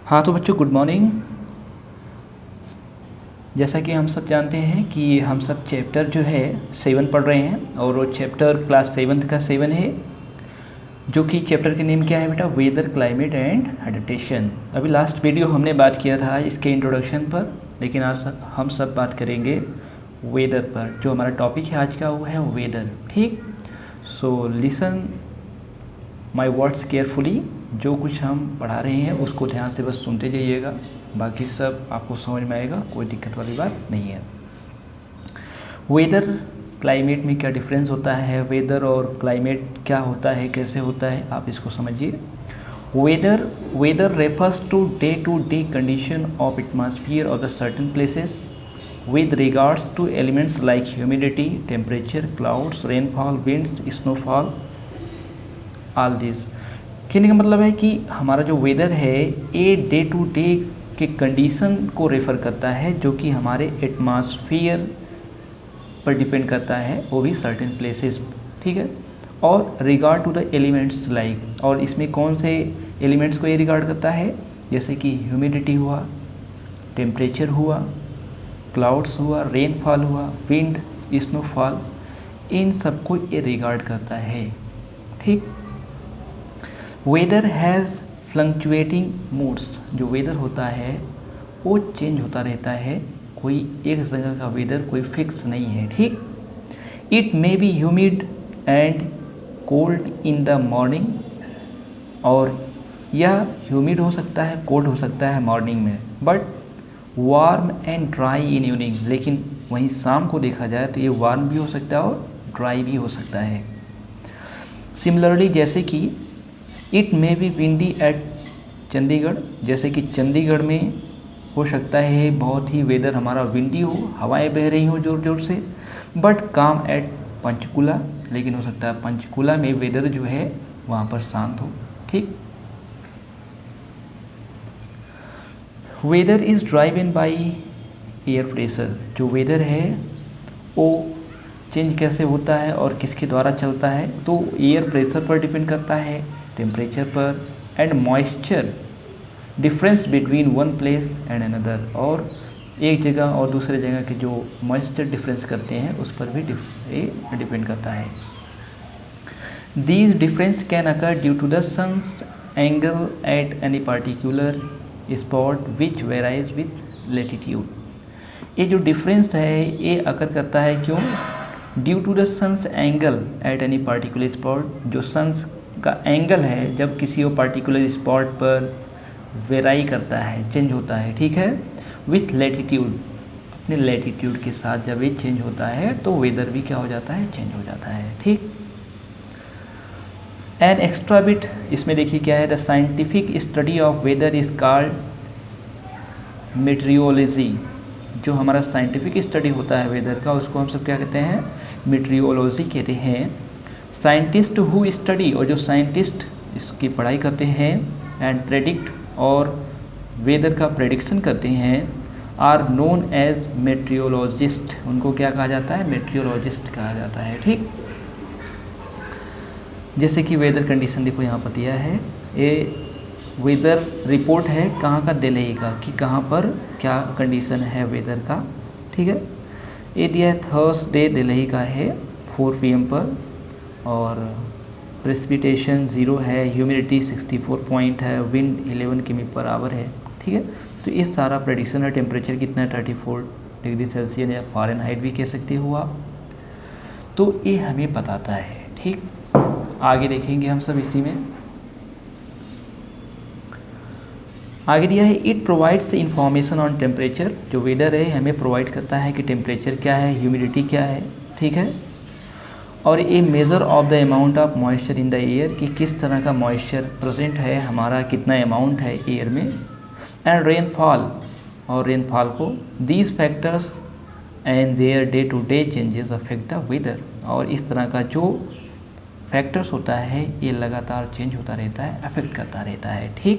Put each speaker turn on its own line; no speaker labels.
हाँ तो बच्चों गुड मॉर्निंग। जैसा कि हम सब जानते हैं कि हम सब चैप्टर जो है 7 पढ़ रहे हैं और वो चैप्टर क्लास 7 का 7 है, जो कि चैप्टर के नेम क्या है बेटा, वेदर क्लाइमेट एंड एडेप्टेशन। अभी लास्ट वीडियो हमने बात किया था इसके इंट्रोडक्शन पर, लेकिन आज हम सब बात करेंगे वेदर पर। जो हमारा टॉपिक है आज का वो है वेदर। ठीक, so listen my words carefully. जो कुछ हम पढ़ा रहे हैं उसको ध्यान से बस सुनते जाइएगा, बाकी सब आपको समझ में आएगा, कोई दिक्कत वाली बात नहीं है। वेदर क्लाइमेट में क्या डिफरेंस होता है, वेदर और क्लाइमेट क्या होता है, कैसे होता है, आप इसको समझिए। Weather refers to day condition of atmosphere of the certain places with regards to elements like humidity, temperature, clouds, rainfall, winds, snowfall, all these। कहने का मतलब है कि हमारा जो वेदर है ये डे टू डे के कंडीशन को रेफ़र करता है, जो कि हमारे एटमॉस्फेयर पर डिपेंड करता है, वो भी सर्टेन प्लेसेस। ठीक है, और regard to the elements like, और इसमें कौन से एलिमेंट्स को ये रिगार्ड करता है, जैसे कि ह्यूमिडिटी हुआ, टेम्परेचर हुआ, क्लाउड्स हुआ, रेनफॉल हुआ, विंड, स्नोफॉल, इन सबको ये रिगार्ड करता है। ठीक, वेदर हैज़ फ्लक्चुएटिंग मूड्स। जो वेदर होता है वो चेंज होता रहता है, कोई एक जगह का वेदर कोई फिक्स नहीं है। ठीक, it may B humid and cold in the morning, और यह ह्यूमिड हो सकता है, कोल्ड हो सकता है मॉर्निंग में, but warm and dry in evening. लेकिन वहीं शाम को देखा जाए तो ये वार्म भी हो सकता है और ड्राई भी हो सकता है। सिमिलरली, जैसे कि it may be windy at Chandigarh, जैसे कि चंडीगढ़ में हो सकता है बहुत ही वेदर हमारा विंडी हो, हवाएं बह रही हो ज़ोर ज़ोर से, बट काम एट पंचकुला, लेकिन हो सकता है पंचकुला में वेदर जो है वहाँ पर शांत हो। ठीक, weather is driven by air pressure. जो वेदर है वो चेंज कैसे होता है और किसके द्वारा चलता है, तो एयर प्रेशर पर डिपेंड करता है, टेम्परेचर पर, and moisture difference between one place and another, और एक जगह और दूसरे जगह के जो मॉइस्चर डिफरेंस करते हैं उस पर भी डिपेंड करता है। These difference can occur due to the sun's angle at any particular spot which varies with latitude. ये जो डिफरेंस है ये अकर करता है क्यों, due to the sun's angle at any particular spot. जो सन्स का एंगल है जब किसी वो पार्टिकुलर स्पॉट पर वेराई करता है, चेंज होता है, ठीक है, विथ लेटीट्यूड, अपने लेटीट्यूड के साथ जब ये चेंज होता है तो वेदर भी क्या हो जाता है, चेंज हो जाता है। ठीक, एन एक्स्ट्रा बिट, इसमें देखिए क्या है, the scientific study of weather is called meteorology. जो हमारा साइंटिफिक स्टडी होता है वेदर का उसको हम सब क्या कहते हैं, मेट्रियोलॉजी कहते हैं। साइंटिस्ट हु स्टडी, और जो साइंटिस्ट इसकी पढ़ाई करते हैं, एंड प्रेडिक्ट, और वेदर का प्रेडिक्शन करते हैं, आर नोन एज मेट्रियोलॉजिस्ट। उनको क्या कहा जाता है, मेट्रियोलॉजिस्ट कहा जाता है। ठीक, जैसे कि वेदर कंडीशन देखो यहाँ पर दिया है, ये वेदर रिपोर्ट है कहाँ का, दिल्ली का, कि कहाँ पर क्या कंडीशन है वेदर का। ठीक है, ये दिया है थर्सडे दिल्ली का है 4 PM पर, और प्रेसिपिटेशन 0 है, ह्यूमिडिटी 64 पॉइंट है, विंड 11 किमी/आवर है। ठीक है, तो ये सारा प्रेडिक्शन है। टेम्परेचर कितना है, 34 डिग्री सेल्सियस या फ़ारेनहाइट भी कह सकते हो आप, तो ये हमें बताता है। ठीक, आगे देखेंगे हम सब इसी में। आगे दिया है, it provides information on temperature. जो वेदर है हमें प्रोवाइड करता है कि टेम्परेचर क्या है, ह्यूमिडिटी क्या है। ठीक है, और ये measure of the amount of moisture in the air, कि किस तरह का मॉइस्चर प्रेजेंट है, हमारा कितना अमाउंट है एयर में, एंड रेनफॉल, और रेनफॉल को। These factors and their day to day changes affect the weather. और इस तरह का जो फैक्टर्स होता है ये लगातार चेंज होता रहता है, अफेक्ट करता रहता है। ठीक,